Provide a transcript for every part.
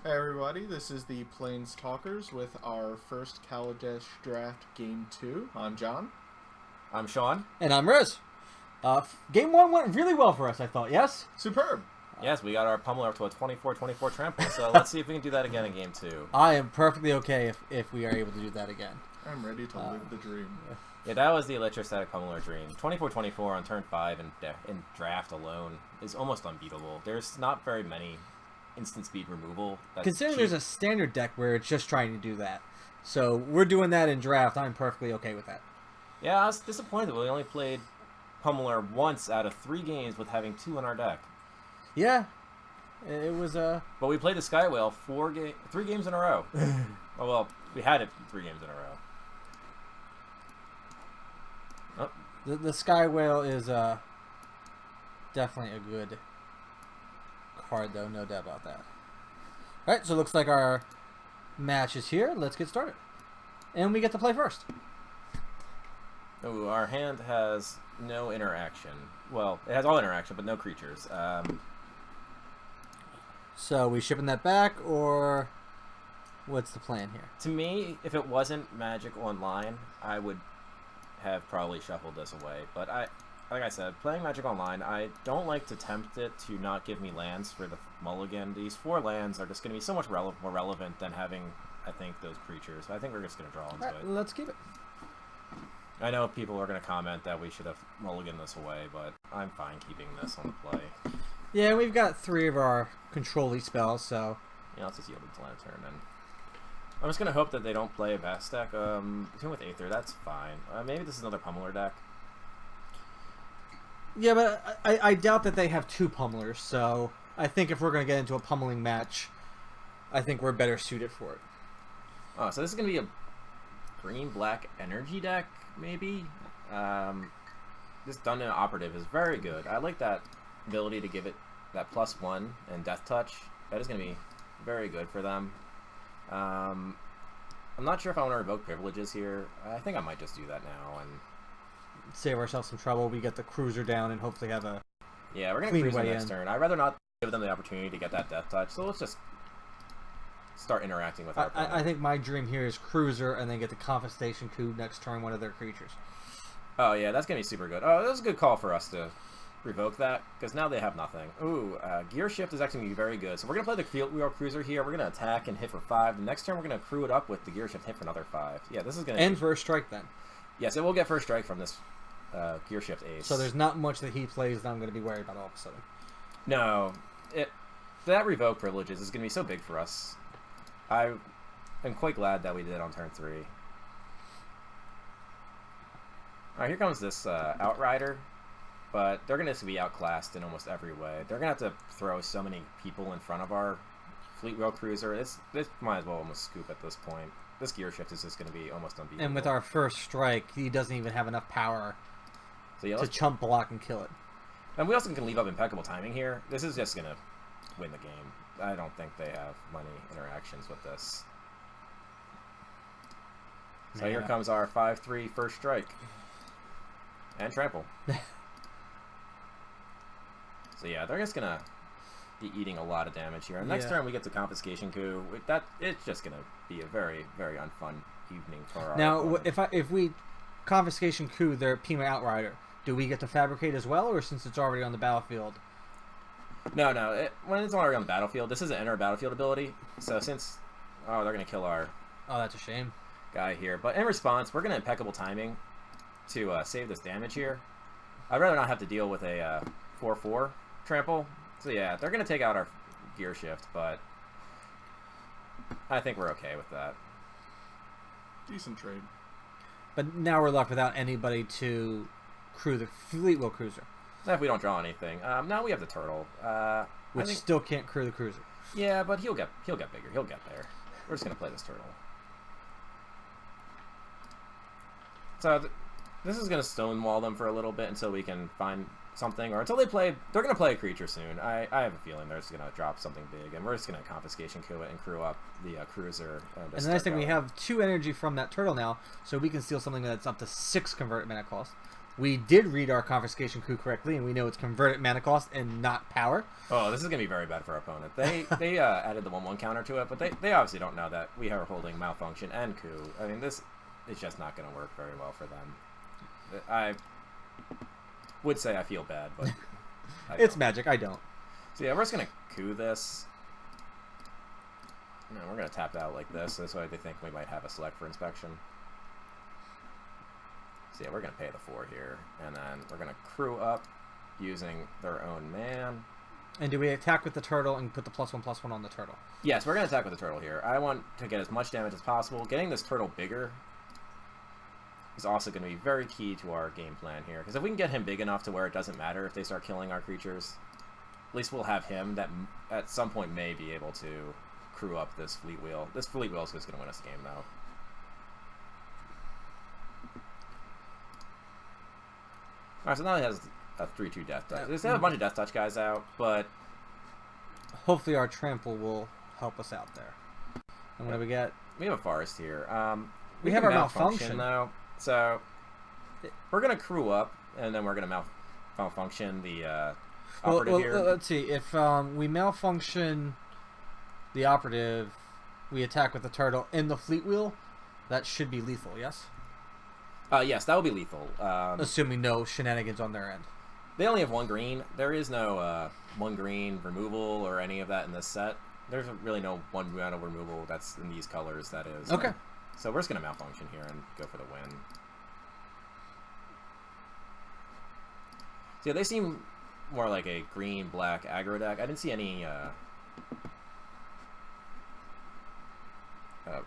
Hey everybody, this is the PlanesTalkers with our first Kaladesh draft game 2. I'm John. I'm Sean. And I'm Riz. Game 1 went really well for us, I thought, yes? Superb! Yes, we got our pummel up to a 24-24 trample, so let's see if we can do that again in game 2. I am perfectly okay if we are able to do that again. I'm ready to live the dream. Yeah, that was the electrostatic pummeler dream. 24-24 on turn 5 in draft alone is almost unbeatable. There's not very many instant speed removal. Considering there's a standard deck where it's just trying to do that. So we're doing that in draft. I'm perfectly okay with that. Yeah, I was disappointed. We only played pummeler once out of 3 games with having 2 in our deck. Yeah, it was But we played the Sky Whale 3 games in a row. Oh well, we had it 3 games in a row. Oh. The Sky Whale is definitely a good card, though, no doubt about that. All right, so it looks like our match is here. Let's get started, and we get to play first. Ooh, our hand has no interaction. Well, it has all interaction, but no creatures. So we shipping that back, or what's the plan here? To me, if it wasn't Magic Online, I would have probably shuffled this away. But like I said, playing Magic Online, I don't like to tempt it to not give me lands for the mulligan. These 4 lands are just going to be so much more relevant than having, I think, those creatures. I think we're just going to draw into All right, it. let's keep it. I know people are going to comment that we should have mulliganed this away, but I'm fine keeping this on the play. Yeah, we've got 3 of our control-y spells, so... Yeah, let's just yield it to Lantern, and I'm just going to hope that they don't play a Bass deck. Even with Aether, that's fine. Maybe this is another Pummeler deck. Yeah, but I doubt that they have 2 pummelers, so I think if we're going to get into a pummeling match, I think we're better suited for it. Oh, so this is going to be a green-black energy deck, maybe? This Dungeon Operative is very good. I like that ability to give it that +1 and Death Touch. That is going to be very good for them. I'm not sure if I want to revoke privileges here. I think I might just do that now and save ourselves some trouble. We get the cruiser down and hopefully have a yeah, we're going to cruise the next turn. I'd rather not give them the opportunity to get that Death Touch, so let's just start interacting with our I think my dream here is cruiser and then get the Confiscation Coup next turn, one of their creatures. Oh yeah, that's going to be super good. Oh, that was a good call for us to revoke that, because now they have nothing. Ooh, Gear Shift is actually going to be very good. So we're going to play the Field Wheel Cruiser here. We're going to attack and hit for 5. The next turn we're going to crew it up with the Gear Shift, hit for another 5. Yeah, this is going to... And first strike then. Yes, it will get first strike from this Gear Shift Ace. So there's not much that he plays that I'm going to be worried about all of a sudden. No. That revoke privileges is going to be so big for us. I am quite glad that we did it on turn 3. Alright, here comes this Outrider. But they're going to be outclassed in almost every way. They're going to have to throw so many people in front of our Fleet Wheel Cruiser. This might as well almost scoop at this point. This Gear Shift is just going to be almost unbeatable. And with our first strike, he doesn't even have enough power to chump block and kill it. And we also can leave up Impeccable Timing here. This is just going to win the game. I don't think they have many interactions with this. So here comes our 5-3 first strike. And trample. So yeah, they're just gonna be eating a lot of damage here. And next turn we get the Confiscation Coup. It's just gonna be a very, very unfun evening for our opponent. If we Confiscation Coup their Pima Outrider, do we get to fabricate as well, or since it's already on the battlefield? No. When it's already on the battlefield, this is an enter battlefield ability. So since they're gonna kill our that's a shame guy here. But in response, we're gonna Impeccable Timing to save this damage here. I'd rather not have to deal with a 4/4 trample. So yeah, they're going to take out our Gear Shift, but I think we're okay with that. Decent trade. But now we're left without anybody to crew the Fleet Wheel Cruiser. If we don't draw anything. Now we have the Turtle. Which still can't crew the Cruiser. Yeah, but he'll get bigger. He'll get there. We're just going to play this Turtle. So this is going to stonewall them for a little bit until we can find something, or until they're going to play a creature soon. I have a feeling they're just going to drop something big, and we're just going to Confiscation Coup it and crew up the Cruiser. And the nice thing, we have 2 energy from that Turtle now, so we can steal something that's up to 6 convert mana cost. We did read our confiscation coup correctly, and we know it's converted mana cost and not power. Oh, this is going to be very bad for our opponent. They added the 1/1 counter to it, but they obviously don't know that we are holding Malfunction and Coup. I mean, this is just not going to work very well for them. I would say I feel bad, but it's Magic. I don't. So yeah, we're just going to Coup this. No, we're going to tap out like this. This way they think we might have a select for inspection. So yeah, we're going to pay the 4 here, and then we're going to crew up using their own man. And do we attack with the turtle and put the +1/+1 on the turtle? Yes, we're going to attack with the turtle here. I want to get as much damage as possible. Getting this turtle bigger is also going to be very key to our game plan here. Because if we can get him big enough to where it doesn't matter if they start killing our creatures, at least we'll have him that at some point may be able to crew up this fleet wheel. This fleet wheel is just going to win us the game, though. Alright, so now he has a 3/2 Death Touch. There's a bunch of Death Touch guys out, but hopefully our trample will help us out there. And what do we get? We have a forest here. We have our Malfunction, though. So we're going to crew up, and then we're going to malfunction the operative here. Let's see. If we malfunction the operative, we attack with the turtle in the fleet wheel, that should be lethal, yes? Yes, that will be lethal. Assuming no shenanigans on their end. They only have 1 green. There is no 1 green removal or any of that in this set. There's really no 1 mana removal that's in these colors, that is. Okay. So we're just going to malfunction here and go for the win. So yeah, they seem more like a green-black aggro deck. I didn't see any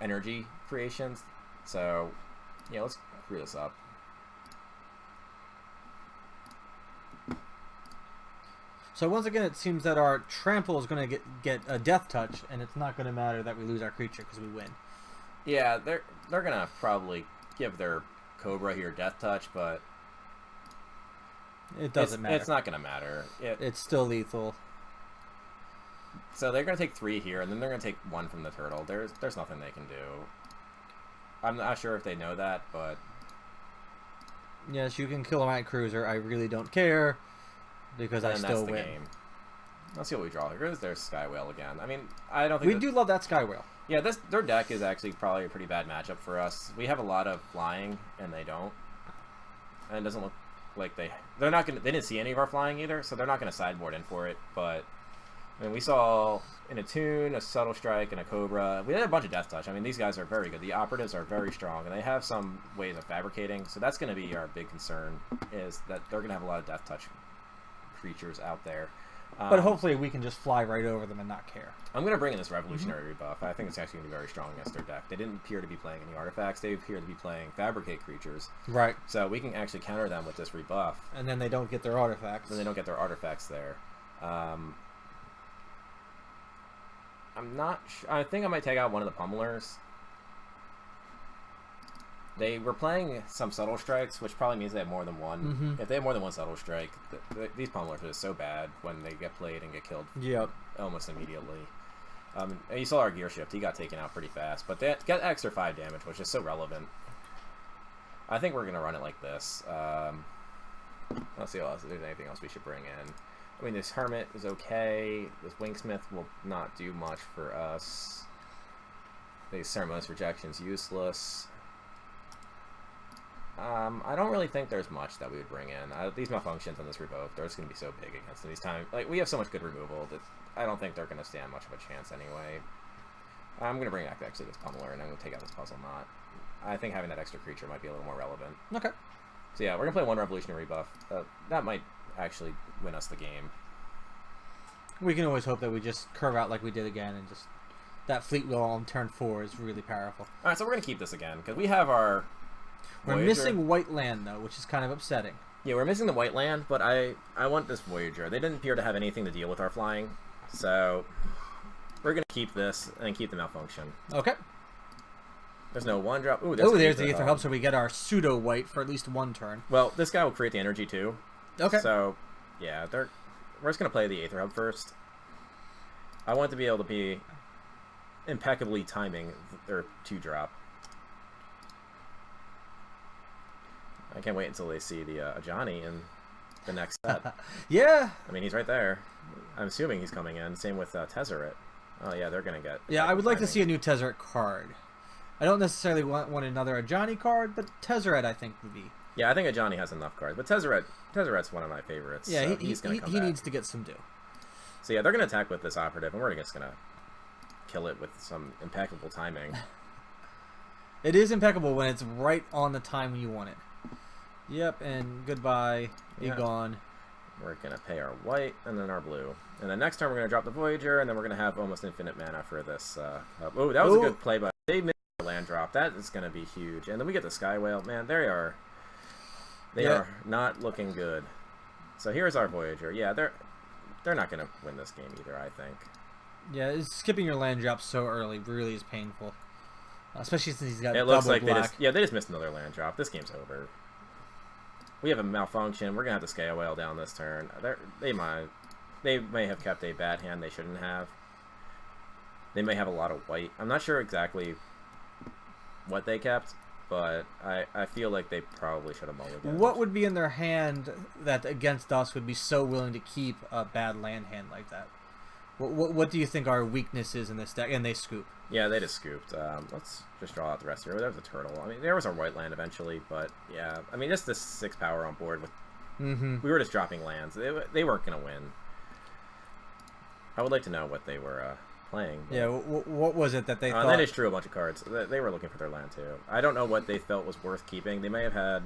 energy creations. So, yeah, let's screw this up. So once again, it seems that our trample is going to get a death touch, and it's not going to matter that we lose our creature because we win. Yeah, they're going to probably give their Cobra here death touch, but it doesn't matter. It's not going to matter. It's still lethal. So they're going to take 3 here, and then they're going to take 1 from the turtle. There's nothing they can do. I'm not sure if they know that, but yes, you can kill a Night Cruiser. I really don't care because I still win. Game. Let's see what we draw here. There's Sky Whale again. I mean, I don't think we do love that Sky Whale. Yeah, their deck is actually probably a pretty bad matchup for us. We have a lot of flying, and they don't. And it doesn't look like they're not gonna. They didn't see any of our flying either, so they're not gonna sideboard in for it. But I mean, we saw in a Tune, a Subtle Strike, and a Cobra. We had a bunch of Death Touch. I mean, these guys are very good. The operatives are very strong, and they have some ways of fabricating. So that's going to be our big concern, is that they're going to have a lot of Death Touch creatures out there. But hopefully we can just fly right over them and not care. I'm going to bring in this Revolutionary Rebuff. I think it's actually going to be very strong against their deck. They didn't appear to be playing any artifacts. They appear to be playing Fabricate creatures. Right. So we can actually counter them with this rebuff. And then they don't get their artifacts. Then they don't get their artifacts there. I'm not sure. I think I might take out one of the Pummelers. They were playing some Subtle Strikes, which probably means they have more than one. Mm-hmm. If they have more than one Subtle Strike, these Pummelers are just so bad when they get played and get killed almost immediately. And you saw our Gear Shift. He got taken out pretty fast. But they got extra 5 damage, which is so relevant. I think we're going to run it like this. Let's see if there's anything else we should bring in. I mean, this Hermit is okay. This Wingsmith will not do much for us. The Ceremonious Rejection's useless. I don't really think there's much that we would bring in. These Malfunctions and this Revoke, they're just going to be so big against them these times. Like, we have so much good removal that I don't think they're going to stand much of a chance anyway. I'm going to bring back actually this Pummeler, and I'm going to take out this Puzzle Knot. I think having that extra creature might be a little more relevant. Okay. So yeah, we're going to play 1 Revolutionary Rebuff. That might actually win us the game. We can always hope that we just curve out like we did again, and just that Fleet Wheel on turn 4 is really powerful. Alright, so we're going to keep this again, because we have our Voyager. We're missing white land, though, which is kind of upsetting. Yeah, we're missing the white land, but I want this Voyager. They didn't appear to have anything to deal with our flying, so we're going to keep this and keep the Malfunction. Okay. There's no 1-drop. Ooh, there's the Aether Hub, so we get our pseudo-white for at least 1 turn. Well, this guy will create the energy, too. Okay. So, yeah, we're just going to play the Aether Hub first. I want to be able to be impeccably timing their 2-drop. I can't wait until they see the Ajani in the next set. Yeah. I mean, he's right there. I'm assuming he's coming in. Same with Tezzeret. Oh, yeah, they're going to get... Yeah, I would like to see a new Tezzeret card. I don't necessarily want another Ajani card, but Tezzeret I think would be... Yeah, I think Ajani has enough cards. But Tezzeret's one of my favorites. Yeah, so he's going to come he back. needs to get some due. So yeah, they're going to attack with this operative, and we're just going to kill it with some impeccable timing. It is impeccable when it's right on the time when you want it. Yep, and goodbye. Be gone. We're going to pay our white and then our blue. And then next turn we're going to drop the Voyager, and then we're going to have almost infinite mana for this. Oh, that was a good play, but they missed the land drop. That is going to be huge. And then we get the Sky Whale. Man, they are not looking good. So here's our Voyager. Yeah, they're not going to win this game either, I think. Yeah, skipping your land drop so early really is painful. Especially since he's got it looks like black. they just missed another land drop. This game's over. We have a malfunction. We're gonna have to Scale Whale down this turn. They may have kept a bad hand they shouldn't have. They may have a lot of white. I'm not sure exactly what they kept, but I feel like they probably should have mulliganed. What would be in their hand that against us would be so willing to keep a bad land hand like that? What do you think our weakness is in this deck? And they scoop. Yeah, they just scooped. Let's just draw out the rest here. There was a turtle. I mean, there was a white land eventually, but yeah. I mean, just this 6 power on board. We were just dropping lands. They weren't going to win. I would like to know what they were playing. But... Yeah, what was it that they thought? They just drew a bunch of cards. They were looking for their land, too. I don't know what they felt was worth keeping. They may have had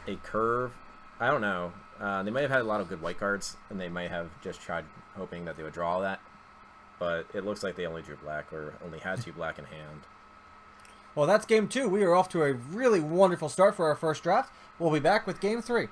a curve. I don't know. They might have had a lot of good white cards, and they might have just tried hoping that they would draw that. But it looks like they only drew black, or only had 2 black in hand. Well, that's game 2. We are off to a really wonderful start for our first draft. We'll be back with game 3.